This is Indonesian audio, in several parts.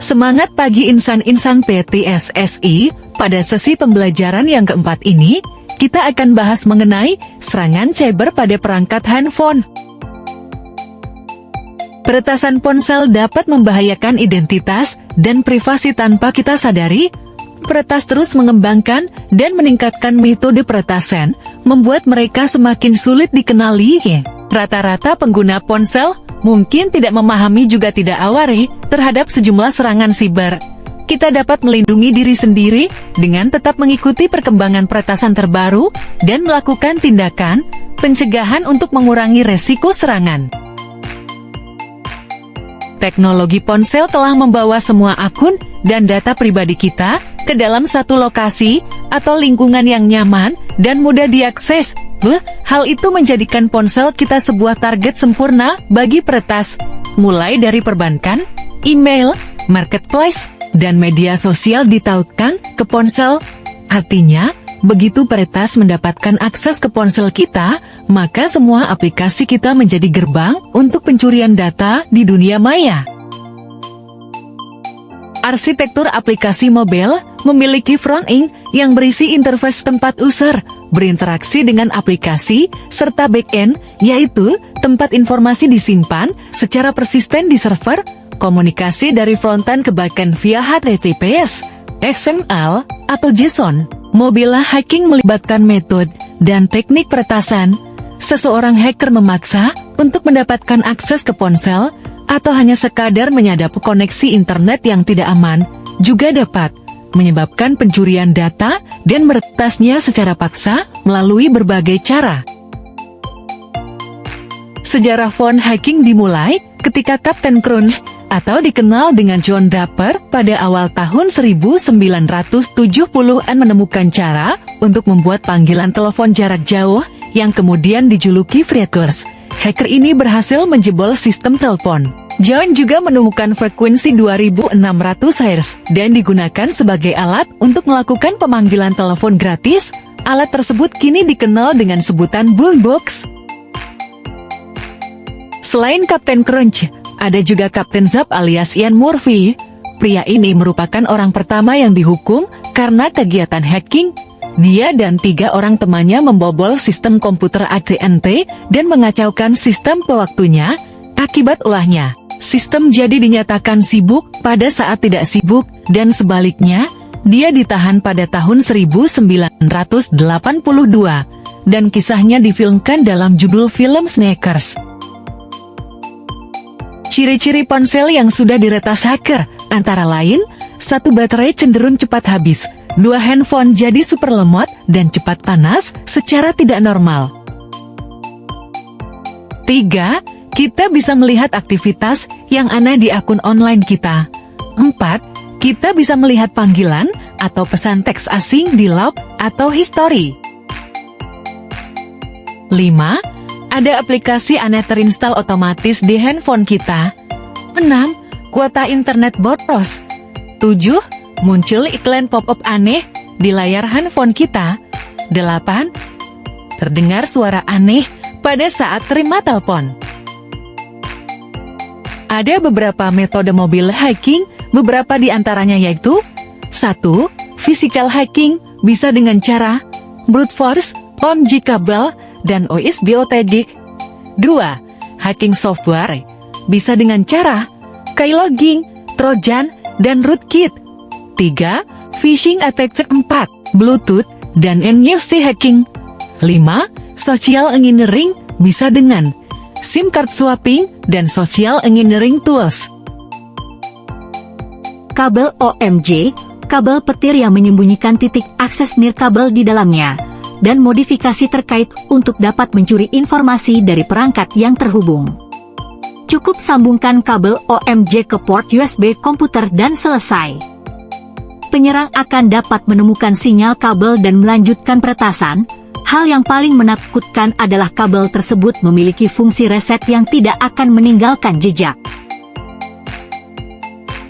Semangat pagi insan-insan PTSSI, pada sesi pembelajaran yang keempat ini, kita akan bahas mengenai serangan cyber pada perangkat handphone. Peretasan ponsel dapat membahayakan identitas dan privasi tanpa kita sadari. Peretas terus mengembangkan dan meningkatkan metode peretasan, membuat mereka semakin sulit dikenali. Rata-rata pengguna ponsel mungkin tidak memahami juga tidak aware terhadap sejumlah serangan siber. Kita dapat melindungi diri sendiri dengan tetap mengikuti perkembangan peretasan terbaru dan melakukan tindakan pencegahan untuk mengurangi resiko serangan. Teknologi ponsel telah membawa semua akun dan data pribadi kita ke dalam satu lokasi atau lingkungan yang nyaman dan mudah diakses. Hal itu menjadikan ponsel kita sebuah target sempurna bagi peretas, mulai dari perbankan, email, marketplace, dan media sosial ditautkan ke ponsel. Artinya, begitu peretas mendapatkan akses ke ponsel kita, maka semua aplikasi kita menjadi gerbang untuk pencurian data di dunia maya. Arsitektur aplikasi mobil memiliki front-end yang berisi interface tempat user berinteraksi dengan aplikasi, serta back-end, yaitu tempat informasi disimpan secara persisten di server, komunikasi dari front-end ke back-end via HTTPS, XML, atau JSON. Mobile hacking melibatkan metode dan teknik peretasan. Seseorang hacker memaksa untuk mendapatkan akses ke ponsel, atau hanya sekadar menyadap koneksi internet yang tidak aman, juga dapat menyebabkan pencurian data dan meretasnya secara paksa melalui berbagai cara. Sejarah phone hacking dimulai ketika Kapten Crunch, atau dikenal dengan John Draper, pada awal tahun 1970-an menemukan cara untuk membuat panggilan telepon jarak jauh yang kemudian dijuluki Freakers. Hacker ini berhasil menjebol sistem telepon. John juga menemukan frekuensi 2600 Hz dan digunakan sebagai alat untuk melakukan pemanggilan telepon gratis. Alat tersebut kini dikenal dengan sebutan Blue Box. Selain Kapten Crunch, ada juga Kapten Zap alias Ian Murphy. Pria ini merupakan orang pertama yang dihukum karena kegiatan hacking. Dia dan 3 orang temannya membobol sistem komputer AT&T dan mengacaukan sistem pewaktunya. Akibat ulahnya, sistem jadi dinyatakan sibuk pada saat tidak sibuk, dan sebaliknya, dia ditahan pada tahun 1982, dan kisahnya difilmkan dalam judul film Sneakers. Ciri-ciri ponsel yang sudah diretas hacker, antara lain, 1 baterai cenderung cepat habis, 2 handphone jadi super lemot dan cepat panas secara tidak normal. 3. Kita bisa melihat aktivitas yang aneh di akun online kita. 4. Kita bisa melihat panggilan atau pesan teks asing di log atau history. 5. Ada aplikasi aneh terinstall otomatis di handphone kita. 6. Kuota internet boros. 7. Muncul iklan pop-up aneh di layar handphone kita. 8. Terdengar suara aneh pada saat terima telepon. Ada beberapa metode mobile hacking, beberapa di antaranya yaitu 1. Physical hacking, bisa dengan cara brute force, OMG kabel, dan USB OTG. 2. Hacking software, bisa dengan cara keylogging, trojan, dan rootkit. 3. Phishing attack. 4. Bluetooth dan NFC hacking. 5. Social engineering, bisa dengan SIM card swapping dan social engineering tools. Kabel OMG, kabel petir yang menyembunyikan titik akses nirkabel di dalamnya, dan modifikasi terkait untuk dapat mencuri informasi dari perangkat yang terhubung. Cukup sambungkan kabel OMG ke port USB komputer dan selesai. Penyerang akan dapat menemukan sinyal kabel dan melanjutkan peretasan. Hal yang paling menakutkan adalah kabel tersebut memiliki fungsi reset yang tidak akan meninggalkan jejak.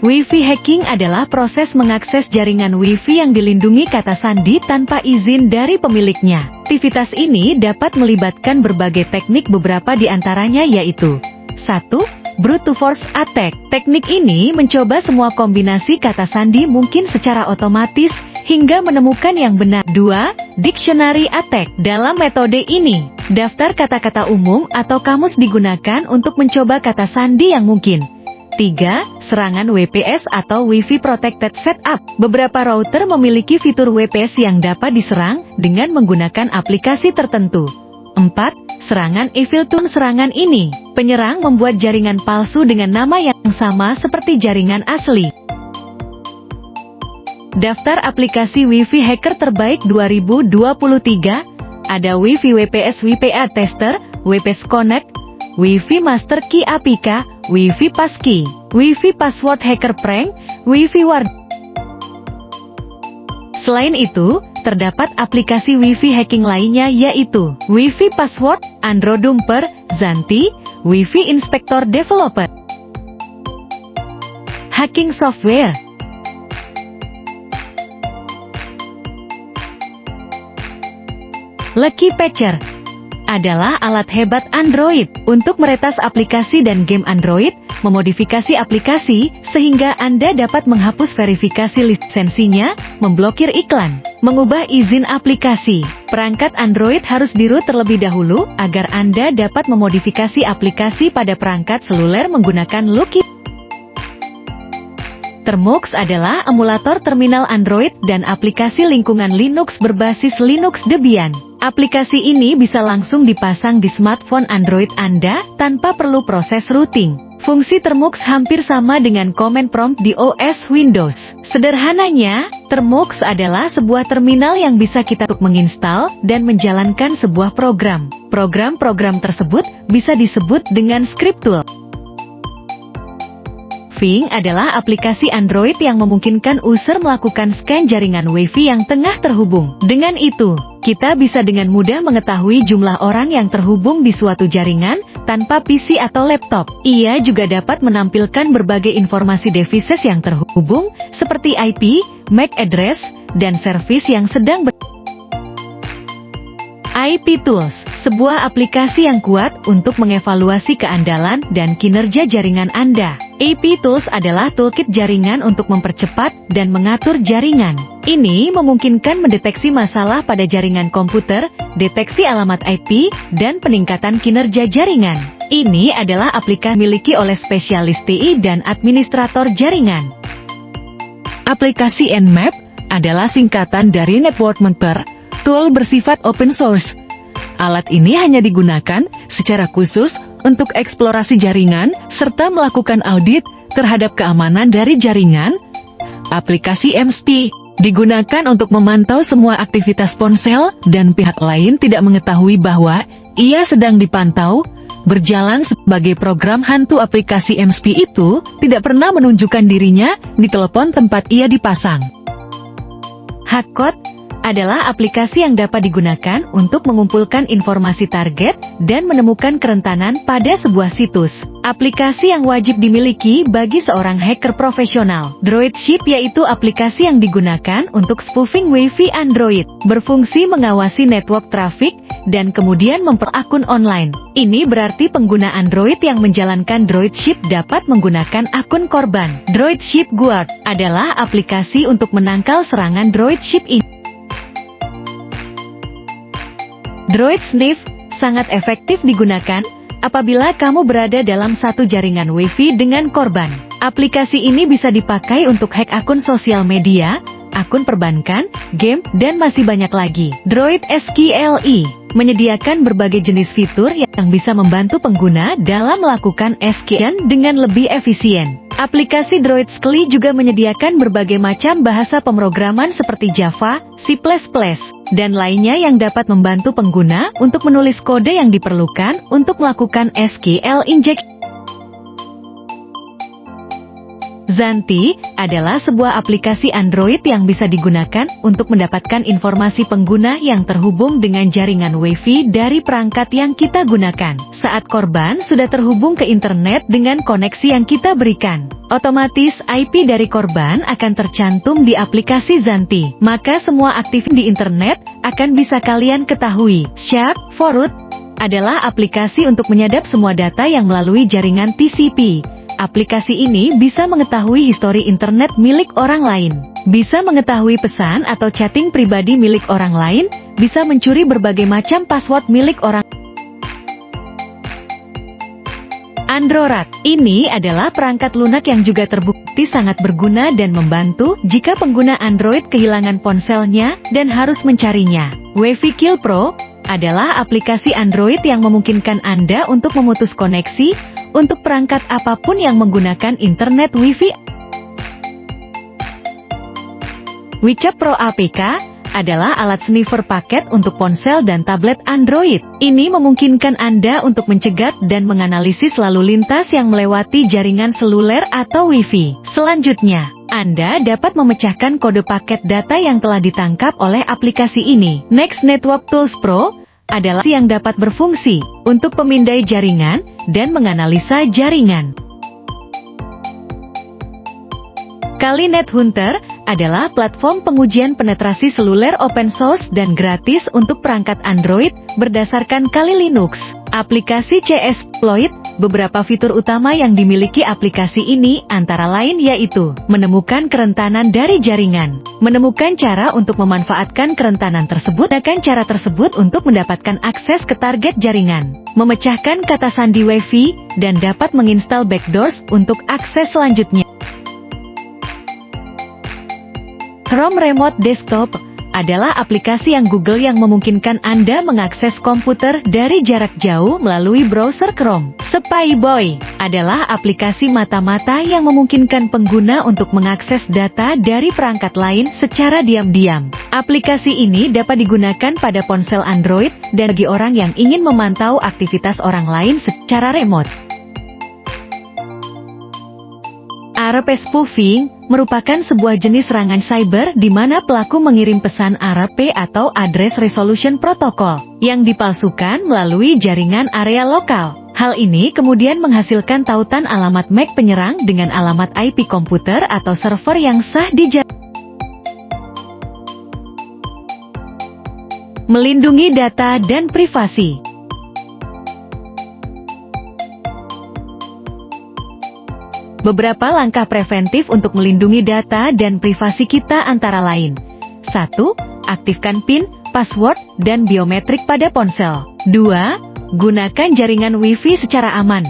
Wi-Fi hacking adalah proses mengakses jaringan Wi-Fi yang dilindungi kata sandi tanpa izin dari pemiliknya. Aktivitas ini dapat melibatkan berbagai teknik, beberapa di antaranya yaitu 1. brute force attack. Teknik ini mencoba semua kombinasi kata sandi mungkin secara otomatis, hingga menemukan yang benar. 2. Dictionary attack. Dalam metode ini, daftar kata-kata umum atau kamus digunakan untuk mencoba kata sandi yang mungkin. 3. Serangan WPS atau Wi-Fi Protected Setup. Beberapa router memiliki fitur WPS yang dapat diserang dengan menggunakan aplikasi tertentu. 4. Serangan Evil Toon. Serangan ini, penyerang membuat jaringan palsu dengan nama yang sama seperti jaringan asli. Daftar aplikasi Wi-Fi hacker terbaik 2023. Ada Wi-Fi WPS WPA Tester, WPS Connect, Wi-Fi Master Key APK, Wi-Fi Passkey, Wi-Fi Password Hacker Prank, Wi-Fi Ward. Selain itu, terdapat aplikasi Wi-Fi hacking lainnya yaitu Wi-Fi Password, Android Dumper, Zanti, Wi-Fi Inspector Developer. Hacking software. Lucky Patcher adalah alat hebat Android untuk meretas aplikasi dan game Android, memodifikasi aplikasi sehingga Anda dapat menghapus verifikasi lisensinya, memblokir iklan, mengubah izin aplikasi. Perangkat Android harus di-root terlebih dahulu agar Anda dapat memodifikasi aplikasi pada perangkat seluler menggunakan Lucky. Termux adalah emulator terminal Android dan aplikasi lingkungan Linux berbasis Linux Debian. Aplikasi ini bisa langsung dipasang di smartphone Android Anda tanpa perlu proses routing. Fungsi Termux hampir sama dengan command prompt di OS Windows. Sederhananya, Termux adalah sebuah terminal yang bisa kita untuk menginstal dan menjalankan sebuah program. Program-program tersebut bisa disebut dengan script tool. Fing adalah aplikasi Android yang memungkinkan user melakukan scan jaringan Wi-Fi yang tengah terhubung. Dengan itu, kita bisa dengan mudah mengetahui jumlah orang yang terhubung di suatu jaringan tanpa PC atau laptop. Ia juga dapat menampilkan berbagai informasi devices yang terhubung, seperti IP, MAC address, dan service yang sedang IP Tools, sebuah aplikasi yang kuat untuk mengevaluasi keandalan dan kinerja jaringan Anda. IP Tools adalah toolkit jaringan untuk mempercepat dan mengatur jaringan. Ini memungkinkan mendeteksi masalah pada jaringan komputer, deteksi alamat IP, dan peningkatan kinerja jaringan. Ini adalah aplikasi dimiliki oleh spesialis TI dan administrator jaringan. Aplikasi Nmap adalah singkatan dari Network Mapper, tool bersifat open source. Alat ini hanya digunakan secara khusus untuk eksplorasi jaringan serta melakukan audit terhadap keamanan dari jaringan. Aplikasi MSP digunakan untuk memantau semua aktivitas ponsel dan pihak lain tidak mengetahui bahwa ia sedang dipantau. Berjalan sebagai program hantu, aplikasi MSP itu tidak pernah menunjukkan dirinya di telepon tempat ia dipasang. Hackcode adalah aplikasi yang dapat digunakan untuk mengumpulkan informasi target dan menemukan kerentanan pada sebuah situs. Aplikasi yang wajib dimiliki bagi seorang hacker profesional. Droidship yaitu aplikasi yang digunakan untuk spoofing Wi-Fi Android, berfungsi mengawasi network traffic, dan kemudian akun online. Ini berarti pengguna Android yang menjalankan Droidship dapat menggunakan akun korban. Droidship Guard adalah aplikasi untuk menangkal serangan Droidship ini. Droid Sniff sangat efektif digunakan apabila kamu berada dalam satu jaringan Wi-Fi dengan korban. Aplikasi ini bisa dipakai untuk hack akun sosial media, akun perbankan, game, dan masih banyak lagi. Droid SQLE menyediakan berbagai jenis fitur yang bisa membantu pengguna dalam melakukan SQL dengan lebih efisien. Aplikasi Droid SQLE juga menyediakan berbagai macam bahasa pemrograman seperti Java, C++, dan lainnya yang dapat membantu pengguna untuk menulis kode yang diperlukan untuk melakukan SQL injection. Zanti adalah sebuah aplikasi Android yang bisa digunakan untuk mendapatkan informasi pengguna yang terhubung dengan jaringan Wi-Fi dari perangkat yang kita gunakan. Saat korban sudah terhubung ke internet dengan koneksi yang kita berikan, otomatis IP dari korban akan tercantum di aplikasi Zanti. Maka semua aktivitas di internet akan bisa kalian ketahui. Sharp, forward, adalah aplikasi untuk menyadap semua data yang melalui jaringan TCP. Aplikasi ini bisa mengetahui histori internet milik orang lain, bisa mengetahui pesan atau chatting pribadi milik orang lain, bisa mencuri berbagai macam password milik orang. Android ini adalah perangkat lunak yang juga terbukti sangat berguna dan membantu jika pengguna Android kehilangan ponselnya dan harus mencarinya. Wi-Fi Kill Pro adalah aplikasi Android yang memungkinkan Anda untuk memutus koneksi untuk perangkat apapun yang menggunakan internet Wi-Fi. WeChat Pro APK adalah alat sniffer paket untuk ponsel dan tablet Android. Ini memungkinkan Anda untuk mencegat dan menganalisis lalu lintas yang melewati jaringan seluler atau Wi-Fi. Selanjutnya, Anda dapat memecahkan kode paket data yang telah ditangkap oleh aplikasi ini. Next Network Tools Pro adalah yang dapat berfungsi untuk pemindai jaringan dan menganalisa jaringan. Kalinet Hunter adalah platform pengujian penetrasi seluler open source dan gratis untuk perangkat Android berdasarkan Kali Linux. Aplikasi CS-Ploit, beberapa fitur utama yang dimiliki aplikasi ini antara lain yaitu menemukan kerentanan dari jaringan, menemukan cara untuk memanfaatkan kerentanan tersebut, gunakan cara tersebut untuk mendapatkan akses ke target jaringan, memecahkan kata sandi Wi-Fi, dan dapat menginstal backdoors untuk akses selanjutnya. Chrome Remote Desktop adalah aplikasi yang Google yang memungkinkan Anda mengakses komputer dari jarak jauh melalui browser Chrome. Spyboy adalah aplikasi mata-mata yang memungkinkan pengguna untuk mengakses data dari perangkat lain secara diam-diam. Aplikasi ini dapat digunakan pada ponsel Android dan bagi orang yang ingin memantau aktivitas orang lain secara remote. ARP spoofing merupakan sebuah jenis serangan cyber di mana pelaku mengirim pesan ARP atau Address Resolution Protocol yang dipalsukan melalui jaringan area lokal. Hal ini kemudian menghasilkan tautan alamat MAC penyerang dengan alamat IP komputer atau server yang sah di jaringan. Melindungi data dan privasi. Beberapa langkah preventif untuk melindungi data dan privasi kita antara lain. 1. Aktifkan PIN, password, dan biometrik pada ponsel. 2. Gunakan jaringan Wi-Fi secara aman.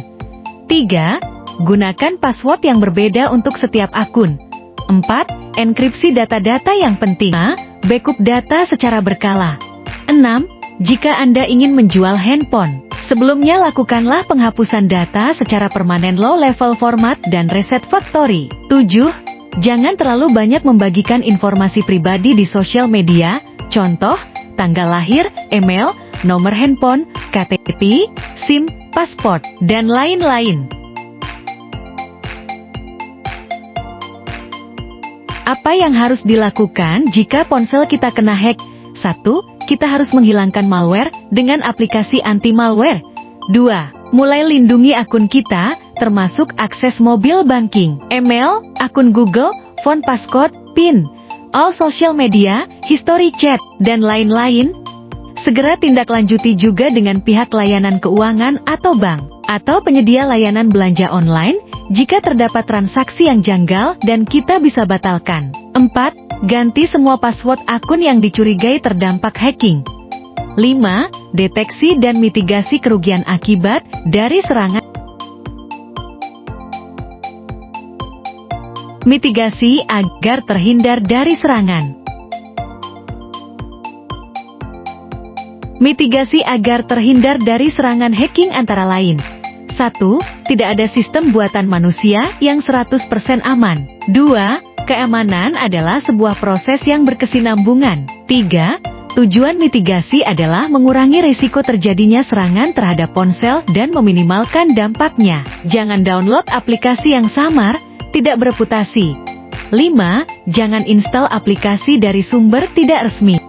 3. Gunakan password yang berbeda untuk setiap akun. 4. Enkripsi data-data yang penting. 5. Backup data secara berkala. 6. Jika Anda ingin menjual handphone, sebelumnya lakukanlah penghapusan data secara permanen low-level format dan reset factory. 7. Jangan terlalu banyak membagikan informasi pribadi di sosial media, contoh, tanggal lahir, email, nomor handphone, KTP, SIM, paspor, dan lain-lain. Apa yang harus dilakukan jika ponsel kita kena hack? 1. Kita harus menghilangkan malware dengan aplikasi anti-malware. 2. Mulai lindungi akun kita, termasuk akses mobile banking, email, akun Google, phone passcode, PIN, all social media, history chat, dan lain-lain. Segera tindak lanjuti juga dengan pihak layanan keuangan atau bank, atau penyedia layanan belanja online, jika terdapat transaksi yang janggal dan kita bisa batalkan. 4. Ganti semua password akun yang dicurigai terdampak hacking. 5. Deteksi dan mitigasi kerugian akibat dari serangan. Mitigasi agar terhindar dari serangan. Mitigasi agar terhindar dari serangan hacking antara lain. 1. Tidak ada sistem buatan manusia yang 100% aman. 2. Keamanan adalah sebuah proses yang berkesinambungan. 3. Tujuan mitigasi adalah mengurangi risiko terjadinya serangan terhadap ponsel dan meminimalkan dampaknya. Jangan download aplikasi yang samar, tidak bereputasi. 5. Jangan install aplikasi dari sumber tidak resmi.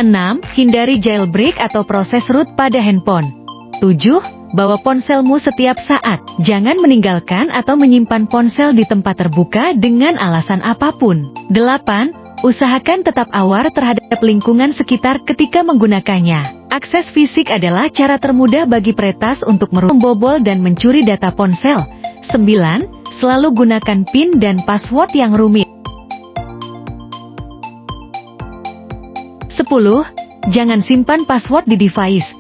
6. Hindari jailbreak atau proses root pada handphone. 7. Bawa ponselmu setiap saat. Jangan meninggalkan atau menyimpan ponsel di tempat terbuka dengan alasan apapun. 8. Usahakan tetap aware terhadap lingkungan sekitar ketika menggunakannya. Akses fisik adalah cara termudah bagi peretas untuk membobol dan mencuri data ponsel. 9. Selalu gunakan PIN dan password yang rumit. 10. Jangan simpan password di device.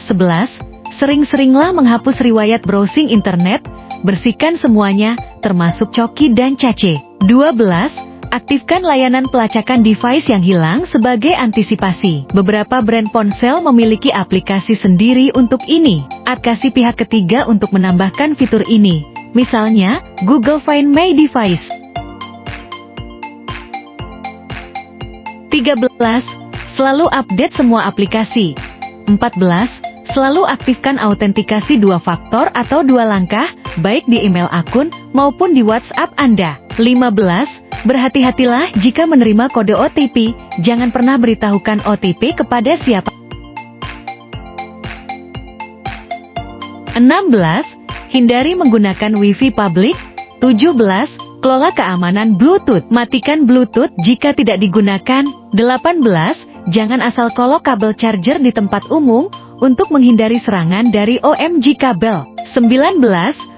11. Sering-seringlah menghapus riwayat browsing internet. Bersihkan semuanya, termasuk coki dan cache. 12. Aktifkan layanan pelacakan device yang hilang sebagai antisipasi. Beberapa brand ponsel memiliki aplikasi sendiri untuk ini. Advokasi pihak ketiga untuk menambahkan fitur ini. Misalnya, Google Find My Device. 13. Selalu update semua aplikasi. 14. Selalu aktifkan autentikasi 2 faktor atau 2 langkah, baik di email akun maupun di WhatsApp Anda. 15. Berhati-hatilah jika menerima kode OTP, jangan pernah beritahukan OTP kepada siapa. 16. Hindari menggunakan Wi-Fi publik. 17. Kelola keamanan Bluetooth. Matikan Bluetooth jika tidak digunakan. 18. Jangan asal kolok kabel charger di tempat umum untuk menghindari serangan dari OMG kabel. 19.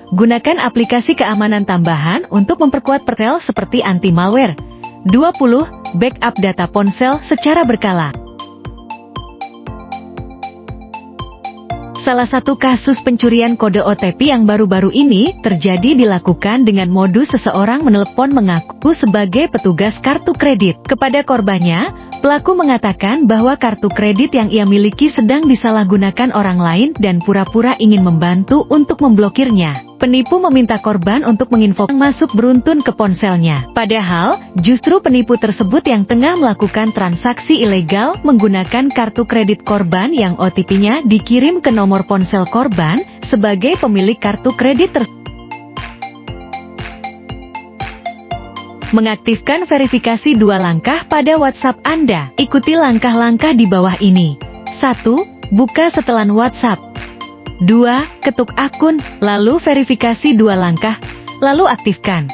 Gunakan aplikasi keamanan tambahan untuk memperkuat ponsel seperti anti-malware. 20. Backup data ponsel secara berkala. Salah satu kasus pencurian kode OTP yang baru-baru ini terjadi dilakukan dengan modus seseorang menelepon mengaku sebagai petugas kartu kredit. Kepada korbannya, pelaku mengatakan bahwa kartu kredit yang ia miliki sedang disalahgunakan orang lain dan pura-pura ingin membantu untuk memblokirnya. Penipu meminta korban untuk menginfokan masuk beruntun ke ponselnya. Padahal, justru penipu tersebut yang tengah melakukan transaksi ilegal menggunakan kartu kredit korban yang OTP-nya dikirim ke nomor ponsel korban sebagai pemilik kartu kredit tersebut. Mengaktifkan verifikasi 2 langkah pada WhatsApp Anda. Ikuti langkah-langkah di bawah ini. 1. Buka setelan WhatsApp. 2. Ketuk akun, lalu verifikasi 2 langkah, lalu aktifkan.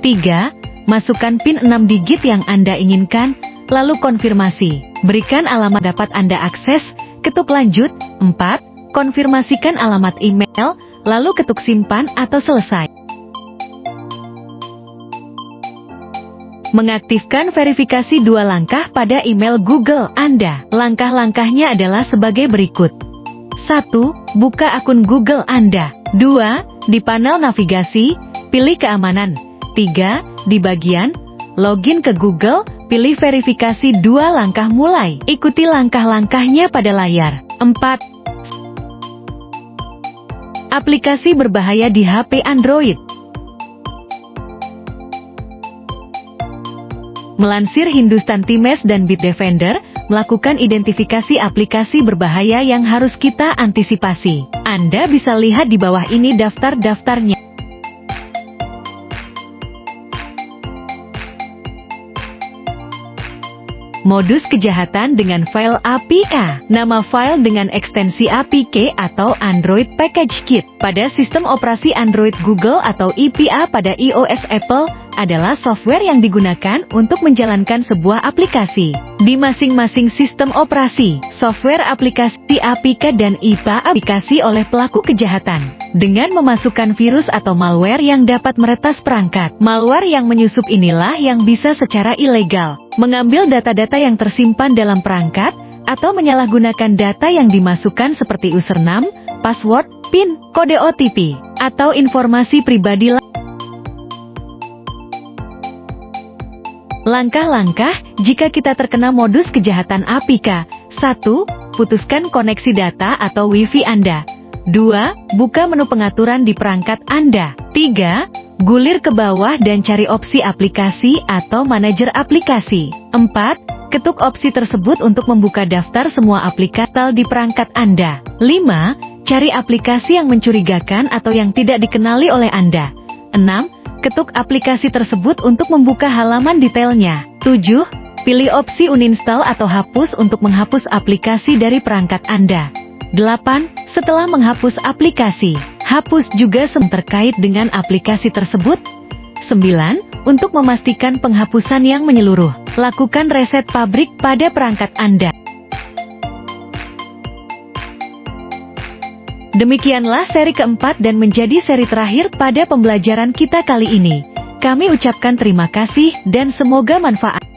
3. Masukkan PIN 6 digit yang Anda inginkan, lalu konfirmasi. Berikan alamat dapat Anda akses, ketuk lanjut. 4. Konfirmasikan alamat email, lalu ketuk simpan atau selesai. Mengaktifkan verifikasi 2 langkah pada email Google Anda. Langkah-langkahnya adalah sebagai berikut. 1. Buka akun Google Anda. 2. Di panel navigasi, pilih keamanan. 3. Di bagian login ke Google, pilih verifikasi 2 langkah mulai. Ikuti langkah-langkahnya pada layar. 4. Aplikasi berbahaya di HP Android. Melansir Hindustan Times dan Bitdefender, melakukan identifikasi aplikasi berbahaya yang harus kita antisipasi. Anda bisa lihat di bawah ini daftar-daftarnya. Modus kejahatan dengan file APK. Nama file dengan ekstensi APK atau Android Package Kit. Pada sistem operasi Android Google atau IPA pada iOS Apple, adalah software yang digunakan untuk menjalankan sebuah aplikasi. Di masing-masing sistem operasi, software aplikasi APK dan IPA aplikasi oleh pelaku kejahatan. Dengan memasukkan virus atau malware yang dapat meretas perangkat. Malware yang menyusup inilah yang bisa secara ilegal mengambil data-data yang tersimpan dalam perangkat, atau menyalahgunakan data yang dimasukkan seperti username, password, PIN, kode OTP, atau informasi pribadi lain. Langkah-langkah jika kita terkena modus kejahatan APK. 1. Putuskan koneksi data atau Wi-Fi Anda. 2. Buka menu pengaturan di perangkat Anda. 3. Gulir ke bawah dan cari opsi aplikasi atau manajer aplikasi. 4. Ketuk opsi tersebut untuk membuka daftar semua aplikasi di perangkat Anda. 5. Cari aplikasi yang mencurigakan atau yang tidak dikenali oleh Anda. 6. Ketuk aplikasi tersebut untuk membuka halaman detailnya. 7. Pilih opsi uninstall atau hapus untuk menghapus aplikasi dari perangkat Anda. 8. Setelah menghapus aplikasi, hapus juga terkait dengan aplikasi tersebut. 9. Untuk memastikan penghapusan yang menyeluruh, lakukan reset pabrik pada perangkat Anda. Demikianlah seri keempat dan menjadi seri terakhir pada pembelajaran kita kali ini. Kami ucapkan terima kasih dan semoga manfaat.